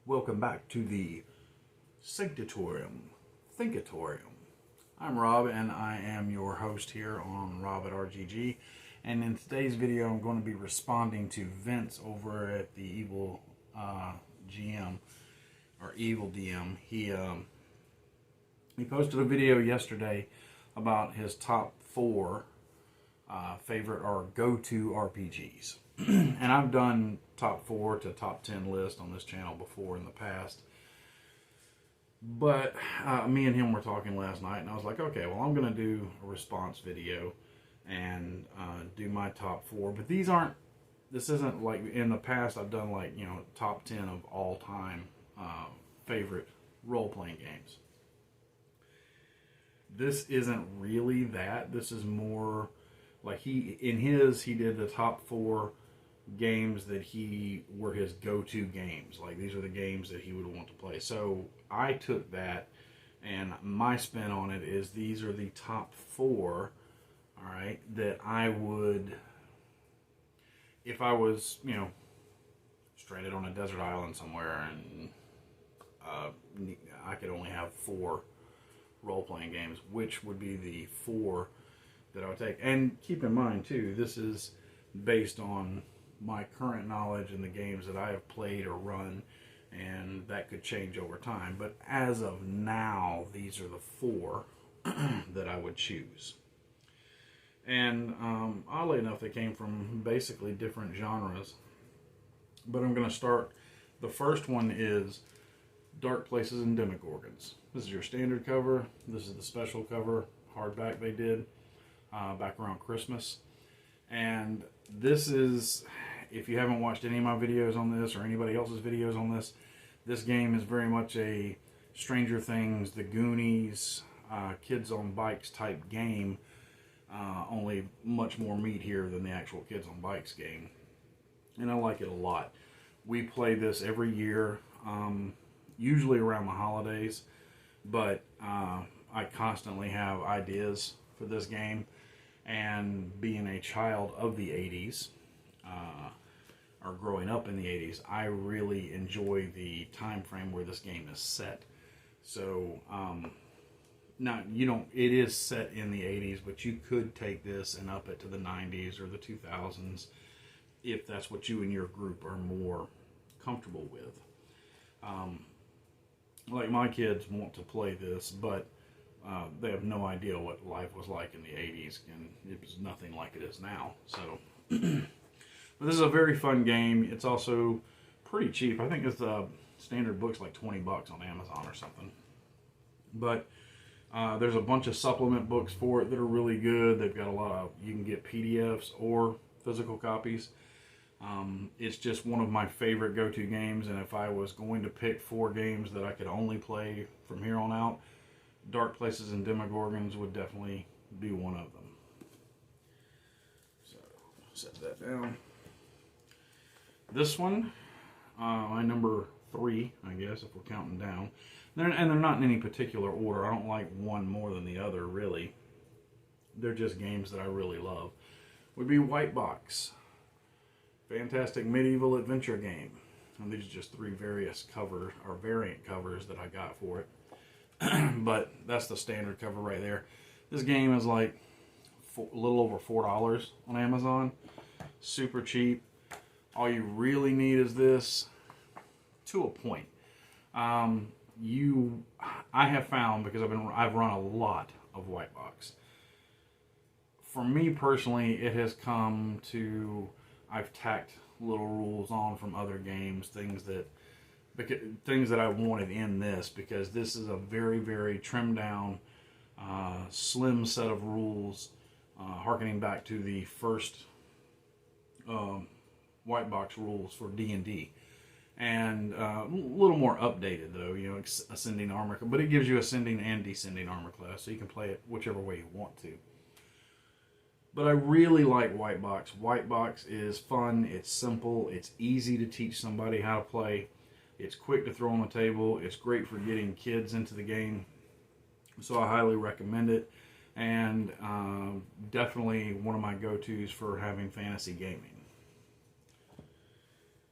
Welcome back to the Sanctatorium, Thinkatorium. I'm Rob and I am your host here on Rob at RGG. And in today's video, I'm going to be responding to Vince over at the Evil GM, or Evil DM. He posted a video yesterday about his top 4 favorite or go-to RPGs. And I've done top 4 to top 10 list on this channel before in the past. But me and him were talking last night, and I was like, okay, well, I'm going to do a response video and do my top 4. But this isn't like in the past I've done like, top 10 of all time favorite role-playing games. This isn't really that. This is more like he did the top 4 games that were his go-to games. Like, these are the games that he would want to play. So I took that, and my spin on it is these are the top 4, all right, that I would, if I was, stranded on a desert island somewhere and I could only have 4 role-playing games, which would be the 4 that I would take. And keep in mind, too, this is based on my current knowledge and the games that I have played or run, and that could change over time. But as of now, these are the 4 that I would choose. And oddly enough, they came from basically different genres. But I'm going to start. The first one is DarkPlaces&Demogorgons. This is your standard cover. This is the special cover, hardback they did back around Christmas. And this is, if you haven't watched any of my videos on this or anybody else's videos on this, this game is very much a Stranger Things, The Goonies, Kids on Bikes type game. Only much more meat here than the actual Kids on Bikes game. And I like it a lot. We play this every year, usually around the holidays, but I constantly have ideas for this game. And being a child of the 80s, or growing up in the 80s, I really enjoy the time frame where this game is set. So, now, it is set in the 80s, but you could take this and up it to the 90s or the 2000s if that's what you and your group are more comfortable with. Like, my kids want to play this, but they have no idea what life was like in the 80s, and it was nothing like it is now. So, but this is a very fun game. It's also pretty cheap. I think it's the standard book's like $20 on Amazon or something. But there's a bunch of supplement books for it that are really good. They've got a lot of, you can get PDFs or physical copies. It's just one of my favorite go-to games, and if I was going to pick 4 games that I could only play from here on out, DarkPlaces&Demogorgons would definitely be one of them. So, set that down. This one, my number 3, I guess, if we're counting down. They're not in any particular order. I don't like one more than the other, really. They're just games that I really love. Would be White Box. Fantastic medieval adventure game. And these are just 3 various covers, or variant covers that I got for it. But that's the standard cover right there. This game is like a little over $4 on Amazon. Super cheap. All you really need is this, to a point. I have found, because I've run a lot of White Box. For me personally, it has come to, I've tacked little rules on from other games, things that I wanted in this, because this is a very, very trimmed down, slim set of rules, harkening back to the first White Box rules for D&D. And a little more updated, though, ascending armor, but it gives you ascending and descending armor class, so you can play it whichever way you want to. But I really like White Box. White Box is fun, it's simple, it's easy to teach somebody how to play. It's quick to throw on the table. It's great for getting kids into the game. So I highly recommend it. And definitely one of my go-tos for having fantasy gaming.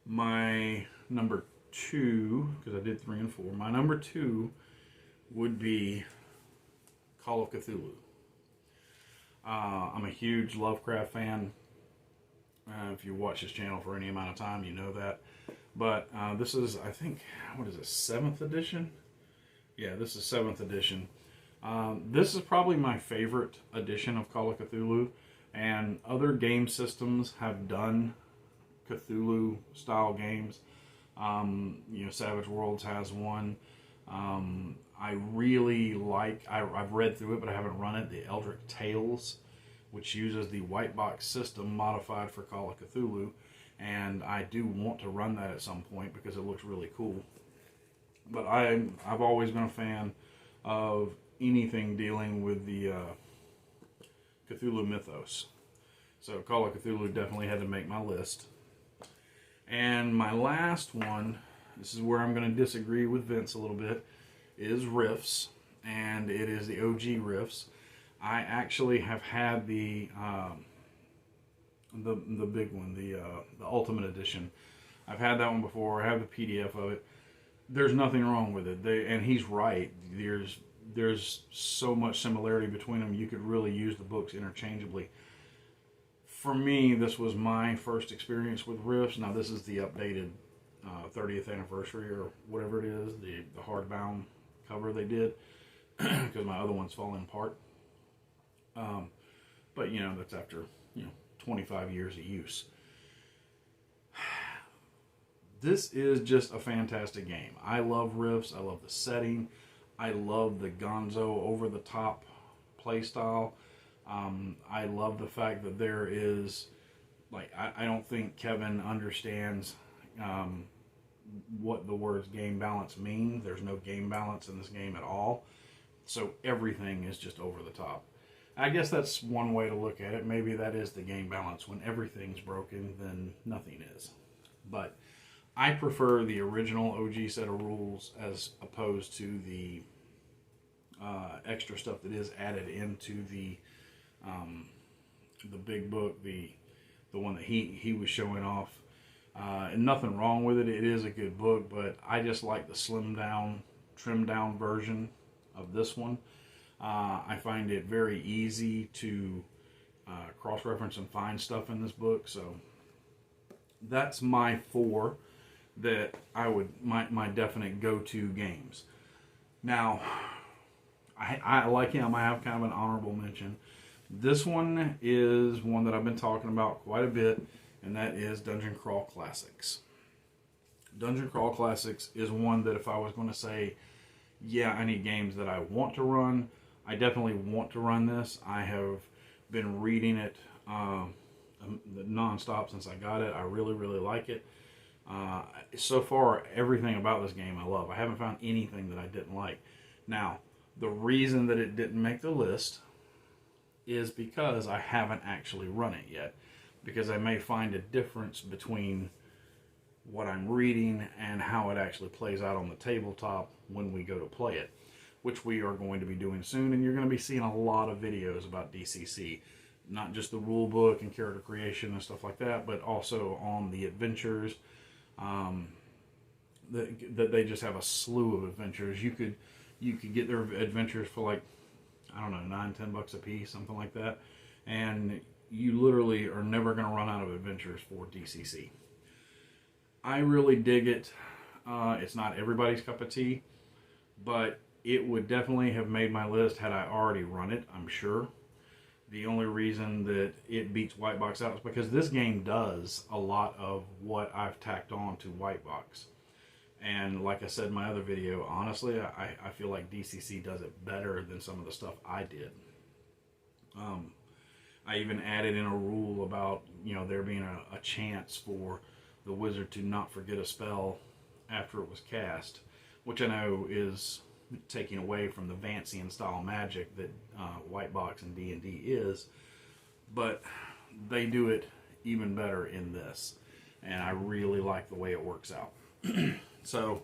My number 2, because I did 3 and 4, my number 2 would be Call of Cthulhu. I'm a huge Lovecraft fan. If you watch this channel for any amount of time, you know that. But this is, I think, what is it, 7th edition? Yeah, this is 7th edition. This is probably my favorite edition of Call of Cthulhu. And other game systems have done Cthulhu-style games. Savage Worlds has one. I really like, I've read through it, but I haven't run it, the Eldritch Tales, which uses the white box system modified for Call of Cthulhu. And I do want to run that at some point because it looks really cool. But I've always been a fan of anything dealing with the Cthulhu mythos. So Call of Cthulhu definitely had to make my list. And my last one, this is where I'm going to disagree with Vince a little bit, is Riffs. And it is the OG Riffs. I actually have had the big one, the Ultimate Edition. I've had that one before. I have the PDF of it. There's nothing wrong with it. And he's right. There's so much similarity between them. You could really use the books interchangeably. For me, this was my first experience with Riffs. Now, this is the updated 30th anniversary or whatever it is, the hardbound cover they did, because my other one's falling apart. But, that's after, 25 years of use. This is just a fantastic game. I love Riffs. I love the setting. I love the gonzo, over-the-top play style. I love the fact that there is, I don't think Kevin understands what the words game balance mean. There's no game balance in this game at all. So everything is just over the top. I guess that's one way to look at it. Maybe that is the game balance. When everything's broken, then nothing is. But I prefer the original OG set of rules as opposed to the extra stuff that is added into the big book, the one that he was showing off. And nothing wrong with it. It is a good book, but I just like the slimmed down, trimmed down version of this one. I find it very easy to cross-reference and find stuff in this book. So that's my 4 that I would, my definite go-to games. Now, I like him. I have kind of an honorable mention. This one is one that I've been talking about quite a bit, and that is Dungeon Crawl Classics. Dungeon Crawl Classics is one that if I was going to say, yeah, I need games that I want to run, I definitely want to run this. I have been reading it non-stop since I got it. I really, really like it. So far, everything about this game I love. I haven't found anything that I didn't like. Now, the reason that it didn't make the list is because I haven't actually run it yet. Because I may find a difference between what I'm reading and how it actually plays out on the tabletop when we go to play it, which we are going to be doing soon. And you're going to be seeing a lot of videos about DCC, not just the rule book and character creation and stuff like that, but also on the adventures. That they just have a slew of adventures. You could get their adventures for like, I don't know, $9-10 a piece, something like that, and you literally are never going to run out of adventures for DCC. I really dig it. It's not everybody's cup of tea, but it would definitely have made my list had I already run it, I'm sure. The only reason that it beats White Box out is because this game does a lot of what I've tacked on to White Box. And like I said in my other video, honestly, I feel like DCC does it better than some of the stuff I did. I even added in a rule about, there being a chance for the wizard to not forget a spell after it was cast, which I know is taking away from the Vancian style magic that White Box and D&D is, but they do it even better in this, and I really like the way it works out. So,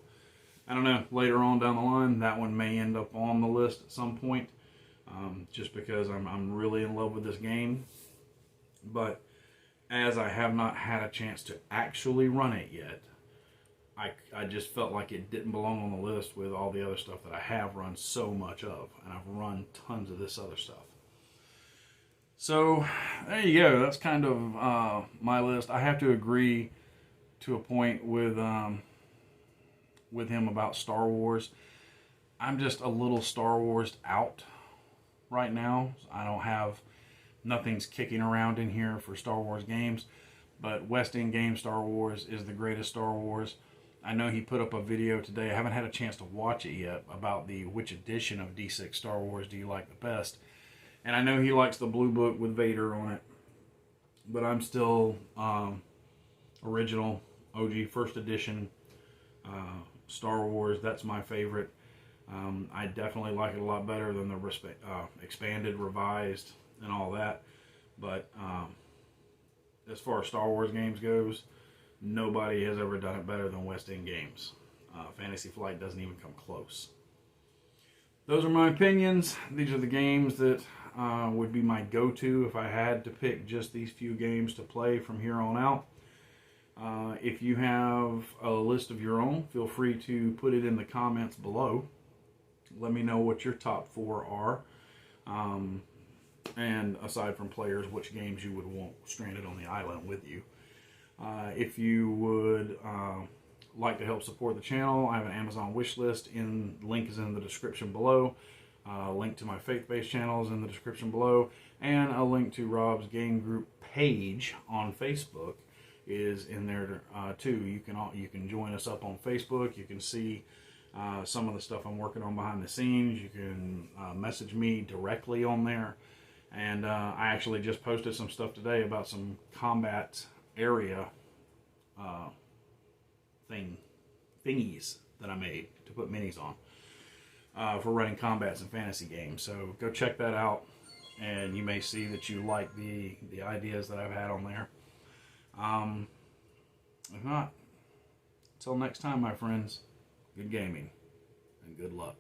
I don't know, later on down the line, that one may end up on the list at some point, just because I'm really in love with this game. But as I have not had a chance to actually run it yet, I just felt like it didn't belong on the list with all the other stuff that I have run so much of, and I've run tons of this other stuff. So there you go. That's kind of my list. I have to agree to a point with him about Star Wars. I'm just a little Star Wars out right now. I don't have, nothing's kicking around in here for Star Wars games, but West End Game Star Wars is the greatest Star Wars. I know he put up a video today. I haven't had a chance to watch it yet about which edition of D6 Star Wars do you like the best. And I know he likes the blue book with Vader on it, but I'm still original OG first edition Star Wars. That's my favorite. I definitely like it a lot better than the expanded, revised, and all that. But as far as Star Wars games goes, nobody has ever done it better than West End Games. Fantasy Flight doesn't even come close. Those are my opinions. These are the games that would be my go-to if I had to pick just these few games to play from here on out. If you have a list of your own, feel free to put it in the comments below. Let me know what your top 4 are. And aside from players, which games you would want stranded on the island with you. If you would like to help support the channel, I have an Amazon wish list. Link is in the description below. Link to my faith-based channel is in the description below. And a link to Rob's game group page on Facebook is in there too. You can join us up on Facebook. You can see some of the stuff I'm working on behind the scenes. You can message me directly on there. And I actually just posted some stuff today about some combat area thingies that I made to put minis on for running combats in fantasy games. So go check that out, and you may see that you like the ideas that I've had on there. If not, until next time, my friends, good gaming and good luck.